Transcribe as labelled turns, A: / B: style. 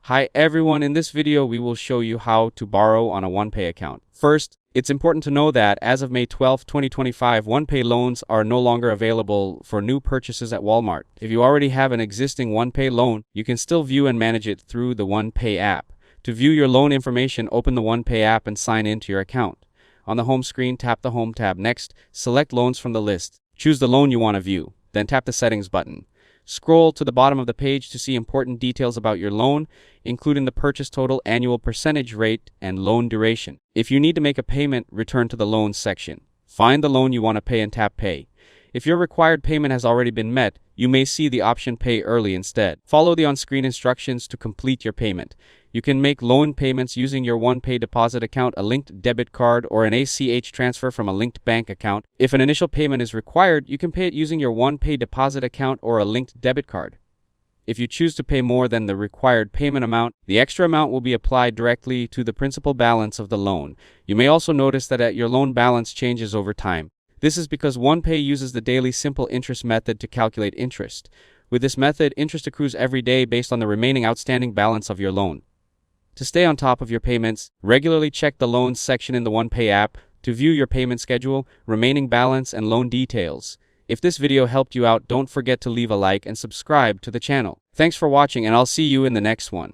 A: Hi everyone, in this video we will show you how to borrow on a OnePay account. First, it's important to know that as of May 12, 2025, OnePay loans are no longer available for new purchases at Walmart. If you already have an existing OnePay loan, you can still view and manage it through the OnePay app. To view your loan information, open the OnePay app and sign in to your account. On the home screen, tap the Home tab. Next, select Loans from the list. Choose the loan you want to view, then tap the Settings button. Scroll to the bottom of the page to see important details about your loan, including the purchase total, annual percentage rate, and loan duration. If you need to make a payment, return to the Loans section. Find the loan you want to pay and tap Pay. If your required payment has already been met, you may see the option Pay Early instead. Follow the on-screen instructions to complete your payment. You can make loan payments using your OnePay deposit account, a linked debit card, or an ACH transfer from a linked bank account. If an initial payment is required, you can pay it using your OnePay deposit account or a linked debit card. If you choose to pay more than the required payment amount, the extra amount will be applied directly to the principal balance of the loan. You may also notice that your loan balance changes over time. This is because OnePay uses the daily simple interest method to calculate interest. With this method, interest accrues every day based on the remaining outstanding balance of your loan. To stay on top of your payments, regularly check the Loans section in the OnePay app to view your payment schedule, remaining balance, and loan details. If this video helped you out, don't forget to leave a like and subscribe to the channel. Thanks for watching, and I'll see you in the next one.